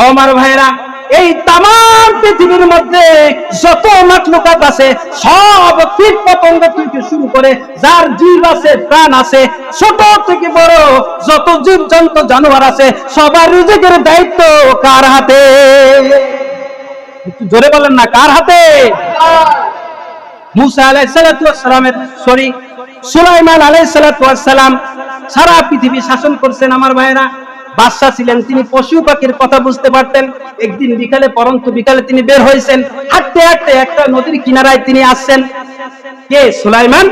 আমার ভাইরা, এই তাম পৃথিবীর মধ্যে যত মাখলুকাত আছে, সব কীট পতঙ্গ থেকে শুরু করে যার জীব আছে, প্রাণ আছে, ছোট থেকে বড় যত জীব জন্তু জানোয়ার আছে, সবার রিজিকের দায়িত্ব কার হাতে? একটু জোরে বলেন না, কার হাতে? মুসা আলাইহিস সালাতু ওয়াস সালামের সুলাইমান আলাইহিস সালাতু ওয়াস সালাম সারা পৃথিবী শাসন করছেন। আমার ভাইরা, বাদশাহ ছিলেন, তিনি পশু পাখির কথা বুঝতে পারতেন। একদিন বিকালে, পরন্তু বিকালে তিনি বের হয়েছেন, হাঁটতে হাঁটতে একটা নদীর কিনারায় তিনি আসছেন। কে? সুলাইমান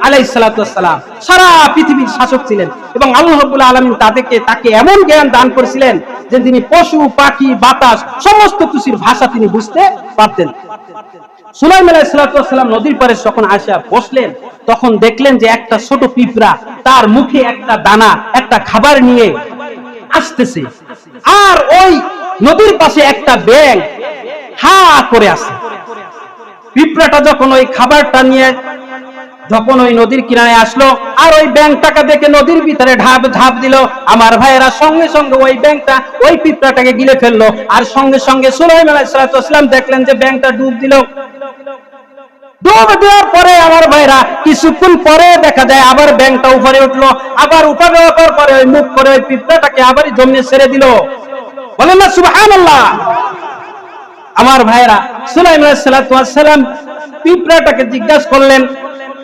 আলাইহিস সালাতু ওয়াস সালাম সারা পৃথিবীর শাসক ছিলেন এবং আল্লাহ রাব্বুল আলামিন তাকে এমন জ্ঞান দান করেছিলেন যে তিনি পশু পাখি বাতাস সমস্ত কিছুর ভাষা তিনি বুঝতে পারতেন। সুলাইমান আলাইহিস সালাতু ওয়াস সালাম নদীর পাড়ে যখন আসা বসলেন, তখন দেখলেন যে একটা ছোট পিঁপড়া তার মুখে একটা দানা, একটা খাবার নিয়ে আসতেছে, আর ওই নদীর পাশে একটা ব্যাঙ হা করে আছে। পিঁপড়াটা যখন ওই খাবারটা নিয়ে যখন ওই নদীর কিনারে আসলো, আর ওই ব্যাঙটাকে দেখে নদীর ভিতরে ঝাঁপ দিল, আমার ভাইয়েরা সঙ্গে সঙ্গে ওই ব্যাঙটা ওই পিঁপড়াটাকে গিলে ফেললো। আর সঙ্গে সঙ্গে সুলাইমান আলাইহিস সালাতু ওয়াস সালাম দেখলেন যে ব্যাঙটা ডুব দিল। ডুব দেওয়ার পরে আমার ভাইরা কিছুক্ষণ পরে দেখা যায় আবার ব্যাঙটা উপরে উঠলো, আবার উঠা দেওয়ার পরে ওই মুখ করে ওই পিঁপড়াটাকে আবারই জমিয়ে ছেড়ে দিল। বলেন না সুবহানাল্লাহ। আমার ভাইরা, সুলাইমান আলাইহিস সালাতু ওয়াস সালাম পিঁপড়াটাকে জিজ্ঞাসা করলেন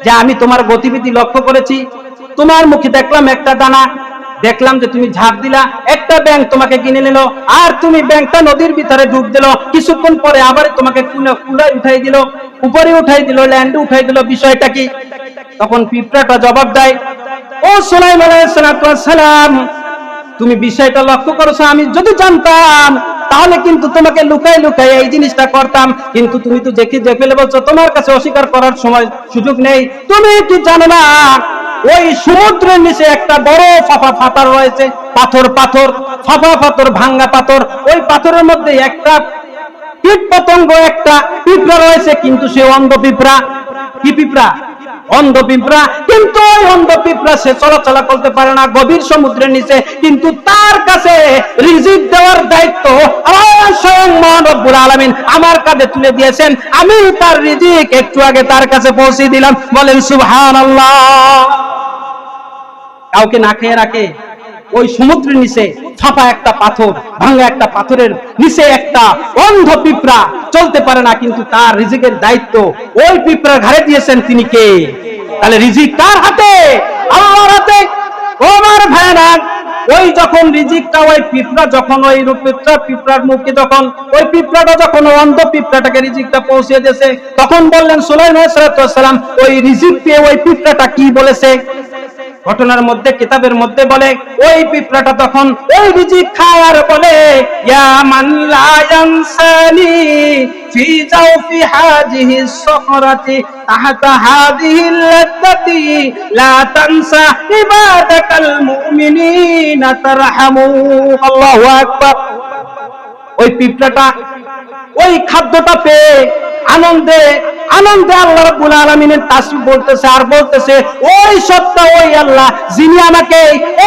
যে আমি তোমার গতিবিধি লক্ষ্য করেছি, তোমার মুখে দেখলাম একটা দানা, দেখলাম যে তুমি ঝাঁপ দিলা, একটা ব্যাঙ তোমাকে কিনে নিল, আর তুমি ব্যাঙটা নদীর ভিতরে ডুব দিল, কিছুক্ষণ পরে আবার তোমাকে কুড়ায় উঠাই দিল, উপরে উঠাই দিল, ল্যান্ডে উঠাই দিল, বিষয়টা কি? তখন পিঁপড়াটা জবাব দেয়, ও সুলাইমান আলাইহিস সালাতু ওয়াস সালাম, তুমি বিষয়টা লক্ষ্য করেছো, আমি যদি জানতাম তাহলে কিন্তু তোমাকে লুকাই লুকাই এই জিনিসটা করতাম, কিন্তু তুমি তো দেখে ফেলে বলছো, তোমার কাছে অস্বীকার করার সময় সুযোগ নেই। তুমি কি জানো না ওই সমুদ্রের নিচে একটা বড় ফাঁপা পাথর রয়েছে, পাথর ফাঁপা পাথর, ভাঙ্গা পাথর, ওই পাথরের মধ্যে একটা কীট পতঙ্গ, একটা পিঁপড়া রয়েছে, কিন্তু সে অন্ধ পিঁপড়া। কি পিঁপড়া? অন্ধ পিঁপড়া। কিন্তু ওই অন্ধ পিঁপড়া সে চলাচলা করতে পারে না গভীর সমুদ্রের নিচে, কিন্তু তার কাছে রিজিক দেওয়ার দায়িত্ব স্বয়ং মহান রব্বুল আলামিন আমার কাঁধে তুলে দিয়েছেন। আমি তার রিজিক একটু আগে তার কাছে পৌঁছে দিলাম। বলেন সুবহানাল্লাহ। কাউকে না খেয়ে রাখে। ওই সমুদ্রের নিচে ফাঁপা একটা পাথর, ভাঙা একটা পাথরের নিচে একটা অন্ধ পিঁপড়া চলতে পারে না, কিন্তু তার রিজিকের দায়িত্ব ওই পিঁপড়ার ঘাড়ে দিয়েছেন। তিনি কে? তাহলে রিজিক কার হাতে? আল্লাহর হাতে। ওমর ভাইরা, ওই যখন রিজিকটা ওই পিঁপড়া যখন ওই পিঁপড়ার মুখে যখন ওই পিঁপড়াটা যখন অন্ধ পিঁপড়াটাকে রিজিকটা পৌঁছে দিয়েছে, তখন বললেন সুলাইমান আলাইহিস সালাম ওই রিজিক পেয়ে ওই পিঁপড়াটা কি বলেছে? ঘটনার মধ্যে, কিতাবের মধ্যে বলে, ওই পিঁপড়াটা তখন ওই রিজিক খাওয়ার বলে, ইয়া মান লা ইয়ানসানি ফি জাওফি হাযিহি সখরাতি তাহতা হাযিহি লাদ্দাতি লা তানসা ইবাদাকাল মুমিনিনা তারহামু। আল্লাহু আকবার। ওই পিঁপড়াটা ওই খাদ্যটা পেয়ে আনন্দে আল্লাহ রাব্বুল আলামিনের তাসবিহ বলতেছে, আর বলতেছে, ওই সত্তা, ওই আল্লাহ যিনি আমাকে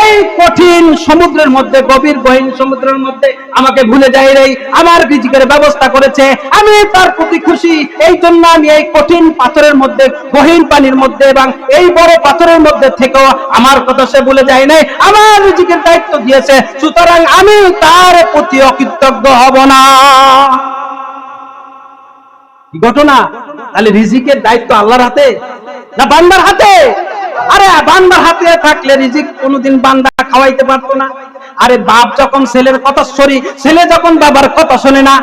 এই কঠিন সমুদ্রের মধ্যে, গভীর গহীন সমুদ্রের মধ্যে আমাকে ভুলে যায় রে, আমার রিজিকের ব্যবস্থা করেছে, আমি তার প্রতি খুশি। এই জন্য আমি এই কঠিন পাথরের মধ্যে, গহীন পানির মধ্যে এবং এই বড় পাথরের মধ্যে থেকেও আমার কথা সে ভুলে যায় নাই, আমার রিজিকের দায়িত্ব দিয়েছে, সুতরাং আমি তার প্রতি অকৃতজ্ঞ হব না। ঘটনা। তাহলে রিজিকের দায়িত্ব আল্লাহর হাতে না বান্দার হাতে? আরে বান্দার হাতে থাকলে রিজিক কোনোদিন বান্দা খাওয়াইতে পারতো না। আরে বাপ যখন ছেলের কথা ছেলে যখন বাবার কথা শোনে না,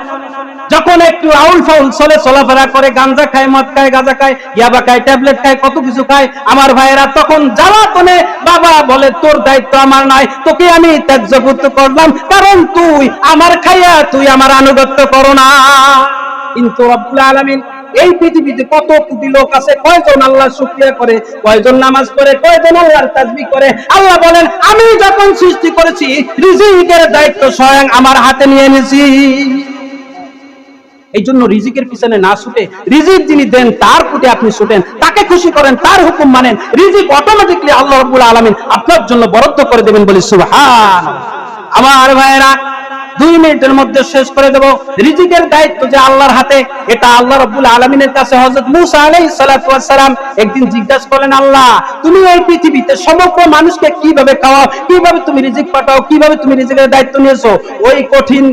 যখন একটু আউল ফাউল চলে, চলাফেরা করে, গাঞ্জা খায়, মদ খায়, গাঁজা খায়, ইয়াবা খায়, ট্যাবলেট খায়, কত কিছু খায়, আমার ভাইয়েরা তখন জ্বালাতনে বাবা বলে, তোর দায়িত্ব আমার নাই, তোকে আমি ত্যায্য করলাম, কারণ তুই আমার খাইয়া তুই আমার আনুগত্য করো না। কিন্তু রব্বুল আলামিন এই পৃথিবীতে কত কোটি লোক আছে, কয়জন আল্লাহর শুকরিয়া করে, কয়জন নামাজ পড়ে, কয়জন আল্লাহর তাসবিহ করে? আল্লাহ বলেন, আমি যখন সৃষ্টি করেছি রিজিকের দায়িত্ব স্বয়ং আমার হাতে নিয়ে নিয়েছি। এই জন্য রিজিকের পিছনে না ছুটে, রিজিক যিনি দেন তার প্রতি আপনি ছুটেন, তাকে খুশি করেন, তার হুকুম মানেন, রিজিক অটোমেটিক্যালি আল্লাহ রাব্বুল আলামিন আপনার জন্য বরাদ্দ করে দেবেন। বলি সুবহান। আমার ভাইয়েরা, 2 মিনিটের মধ্যে শেষ করে দেব। রিজিকের দায়িত্ব যে আল্লাহর হাতে, এটা আল্লাহ রাব্বুল আলামিনের কাছে হযরত মূসা আলাইহিস সালাতু ওয়াস সালাম একদিন জিজ্ঞাসা করলেন, আল্লাহ তুমি এই পৃথিবীতে সমগ্র মানুষকে কিভাবে খাওয়াও, কিভাবে তুমি রিজিক পাঠাও, কিভাবে তুমি রিজিকের দায়িত্ব নিয়েছো? ওই কঠিন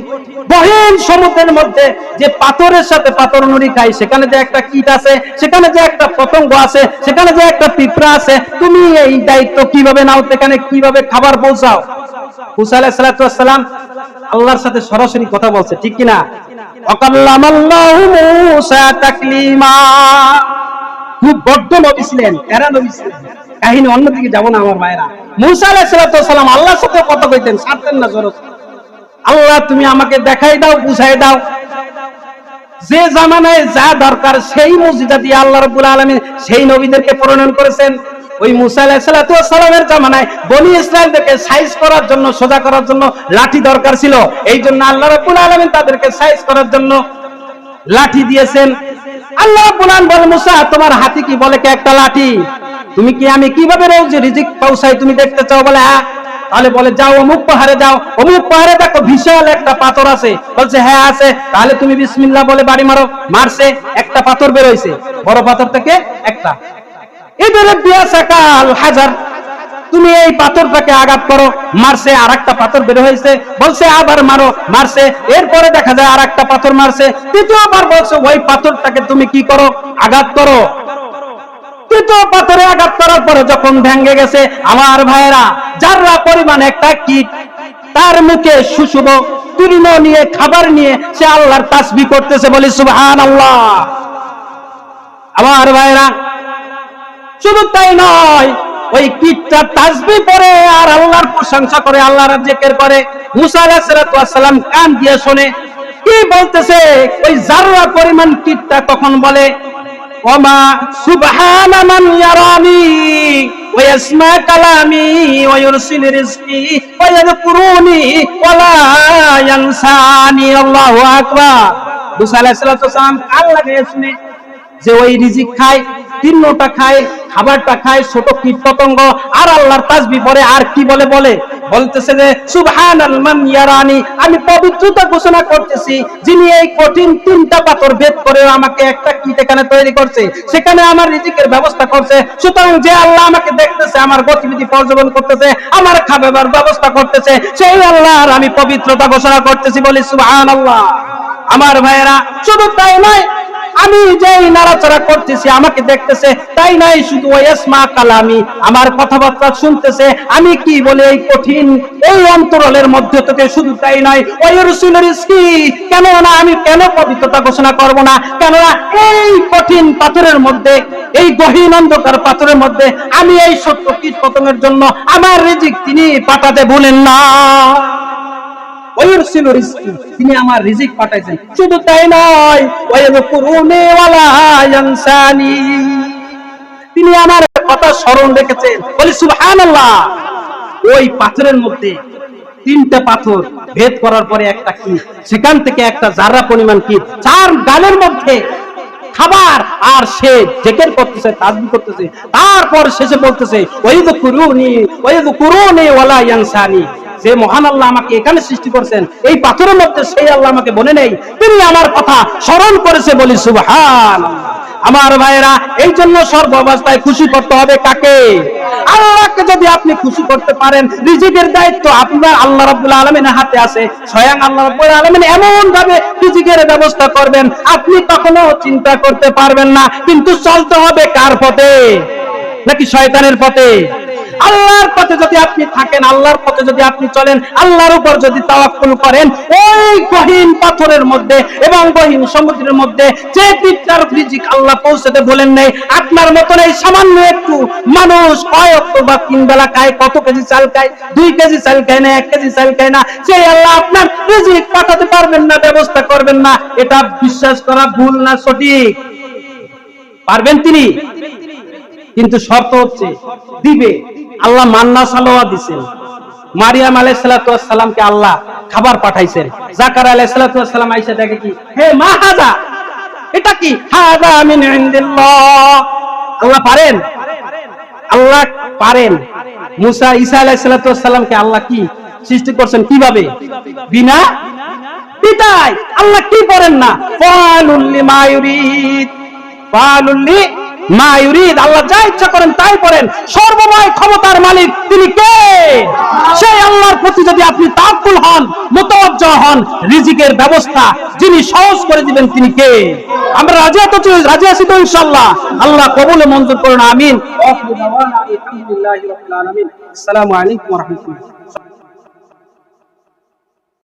গহীন সমুদ্রের মধ্যে যে পাথরের সাথে পাথর নুড়ি খাই, সেখানে যে একটা কীট আছে, সেখানে যে একটা পতঙ্গ আছে, সেখানে যে একটা পিঁপড়া আছে, তুমি এই দায়িত্ব কিভাবে নাও, সেখানে কিভাবে খাবার পৌঁছাও? মূসা আলাইহিস সালাতু ওয়াস সালাম আল্লাহর সাথে সরাসরি কথা বলছে, ঠিক কিনা? ওয়াকাল্লামাল্লাহু মূসা তাকলিমা। খুব বড় নবী ছিলেন, এরা নবী ছিলেন। কাহিনী অন্যদিকে যাব না আমার ভাইরা। মূসা আলাইহিস সালাতু ওয়াস সালাম আল্লাহর সাথে কথা কইতেন, ছাড়তেন না জোরে। আল্লাহ তুমি আমাকে দেখাই দাও, বুঝাই দাও। যে জামানায় যা দরকার সেই মুজিজা দিয়ে আল্লাহ রাব্বুল আলামিন সেই নবীদেরকে প্রণয়ন করেছেন। ওই মূসা আলাইহিস সালাতু ওয়াস সালামের জামানায় বনি ইসরাইলদেরকে সাইজ করার জন্য, সোজা করার জন্য লাঠি দরকার ছিল। এই জন্য আল্লাহ রাব্বুল আলামিন তাদেরকে সাইজ করার জন্য লাঠি দিয়েছেন। আল্লাহ রাব্বুল আলামিন বলে, মূসা তোমার হাতে কি? বলে, কে একটা লাঠি। তুমি কি আমি কিভাবে রোজ রিজিক পৌঁছাই তুমি দেখতে চাও? বলে হ্যাঁ। তাহলে বলে যাও অমুক পাহাড়ে যাও, অমুক পাহাড়ে দেখো বিশাল একটা পাথর আছে। বলছে হ্যাঁ আছে। তাহলে তুমি বিসমিল্লাহ বলে বাড়ি মারো। মারছে, একটা পাথর বের হইছে, বড় পাথর থেকে একটা। এবারে বিয়াসাকাল হাজার, তুমি এই পাথরটাকে আঘাত করো। মারছে, আরেকটা পাথর বের হয়েছে। বলছে আবার মারো। মারছে, এরপরে দেখা যায় আরেকটা পাথর মারছে। তৃতীয়বার বলছে ওই পাথরটাকে তুমি কি করো? আঘাত করো। তৃতীয় পাথরে আঘাত করার পরে যখন ভেঙে গেছে, আমার ভাইয়েরা, যারা পরিমাণ একটা কীট, তার মুখে সুশুভ তৃণ নিয়ে, খাবার নিয়ে সে আল্লাহর তাসবিহ করতেছে। বলি সুবহানাল্লাহ। আমার ভাইয়েরা, শুধু তাই নয়, ওই কীটটা তাসবিহ পড়ে আর আল্লাহর প্রশংসা করে, আল্লাহর জিকির করে। মূসা আলাইহিস সালাতু ওয়াস সালাম কান দিয়ে শুনে কি বলতেছে। ওই যারা পরিমাণ কীটটা তখন বলে, ওমা সুবহানা মান ইয়ারানি ওয়া ইয়াসমা কালামি ওয়া ইউরসিল রিজকি ওয়া ইয়াযকুরুনি ওয়া লা ইয়ানসানি। আল্লাহু আকবার। মূসা আলাইহিস সালাতু ওয়াস সালাম কান লাগিয়ে শুনে যে ওই রিজিক খায়, তিন্নটা খায়, খাবারটা খায় ছোট কীট পতঙ্গ, আর আল্লাহর তাসবিহ পড়ে। আর কি বলে? বলতেছে যে সুবহানাল মান ইয়ারানি, আমি পবিত্রতা ঘোষণা করতেছি যিনি এই কঠিন 3টা পাথর ভেদ করে আমাকে একটা কীট এখানে তৈরি করছে, সেখানে আমার রিজিকের ব্যবস্থা করছে। সুতরাং যে আল্লাহ আমাকে দেখতেছে, আমার গতিবিধি পর্যবেক্ষণ করতেছে, আমার খাবার ব্যবস্থা করতেছে, সেই আল্লাহর আমি পবিত্রতা ঘোষণা করতেছি। বলি সুবহানাল্লাহ। আমার ভাইয়েরা, শুধু তাই নয়, আমি যেই নাড়াচাড়া করতেছি আমাকে দেখতেছে, তাই নাই, শুধু ওয়াসমা কালামি, আমার কথাবার্তা শুনতেছে, আমি কি বলে এই কঠিন এই অন্তরালের মধ্যে থেকে। শুধু তাই নয়, ওয়াইরসুল রিজকি, কেন না আমি কেন পবিত্রতা ঘোষণা করব না? কেননা এই কঠিন পাথরের মধ্যে, এই গহীন অন্ধকার পাথরের মধ্যে আমি এই ছোট্ট কীট পতঙ্গের জন্য আমার রিজিক তিনি পাঠাতে ভুলেন না। তিনি আমার রিজিক পাঠাইছেন। শুধু তাই নয়, ওয়ায়াযকুরুনি ওয়া লা ইয়ানসানি, তিনি আমার কথা স্মরণ রেখেছেন। বলি সুবহানাল্লাহ। ওই পাথরের মধ্যে 3টা পাথর ভেদ করার পরে একটা কীট, সেখান থেকে একটা জাররা পরিমাণ কীট, 4 গালের মধ্যে খাবার, আর সে জিকির করতেছে, তাসবিহ করতেছে। তারপর শেষে বলতেছে ওয়ায়াযকুরুনি ওয়া লা ইয়ানসানি, যে মহান আল্লাহ আমাকে এখানে সৃষ্টি করেছেন, এই পাথরের মধ্যে সেই আল্লাহ আমাকে বলে নেই, তিনি আমার কথা স্মরণ করেছে। বলি সুবহানাল্লাহ। আমার ভাইয়েরা, এই জন্য সর্ব অবস্থায় খুশি করতে হবে কাকে? আল্লাহকে। যদি আপনি খুশি করতে পারেন, রিজিকের দায়িত্ব আপনার আল্লাহ রাব্বুল আলামিনের হাতে আছে। স্বয়ং আল্লাহ রাব্বুল আলামিন এমন ভাবে রিজিকের ব্যবস্থা করবেন, আপনি কখনো চিন্তা করতে পারবেন না। কিন্তু চলতে হবে কার পথে? নাকি শয়তানের পথে? আল্লাহর পথে যদি আপনি থাকেন, আল্লাহর পথে যদি আপনি চলেন, আল্লাহর উপর যদি তাওয়াক্কুল করেন, ওই গহীন পাথরের মধ্যে এবং গহীন সমুদ্রের মধ্যে যে কীটটার রিজিক আল্লাহ পৌঁছাতে বলেন নাই, আপনার মতন এই সামান্য একটু মানুষ কয় ওয়াক্ত বা 3 বেলা খায়, কত কেজি চাল খায়, 2 কেজি চাল খায় না, 1 কেজি চাল খায় না, সেই আল্লাহ আপনার রিজিক পাঠাতে পারবেন না, ব্যবস্থা করবেন না। এটা বিশ্বাস করা ভুল না সঠিক? পারবেন তিনি, কিন্তু শর্ত হচ্ছে দিবে। আল্লাহ মান্না সালোয়া দিয়েছেন। মারিয়াম আলাইহিস সালাতু ওয়াস সালামকে আল্লাহ খাবার পাঠাইছেন। জাকারিয়া আলাইহিস সালাতু ওয়াস সালাম আয়েশা দেখে কি, হে মা হাযা, এটা কি? হাযা মিন ইনদিল্লাহ। আল্লাহ পারেন, আল্লাহ পারেন। মুসা ঈসা আলাইহিস সালাতু ওয়াস সালামকে আল্লাহ কি সৃষ্টি করছেন কিভাবে? বিনা পিতায়। আল্লাহ কি করেন না? ফালুল লিমা ইউরিদ, ফালুল লিমা ইউরিদ। আল্লাহ যা ইচ্ছা করেন তাই করেন। সর্বময় ক্ষমতার মালিক তিনি কে? সেই আল্লাহর প্রতি যদি আপনি তাওয়াক্কুল হন, মুতাওয়াজ্জিহ হন, রিজিকের ব্যবস্থা যিনি সহজ করে দিবেন তিনি কে? আমরা রাজি আছি তো ইনশাআল্লাহ? আল্লাহ কবুল ও মঞ্জুর করুন, আমিন। আসসালামু আলাইকুম ওয়া রাহমাতুল্লাহ।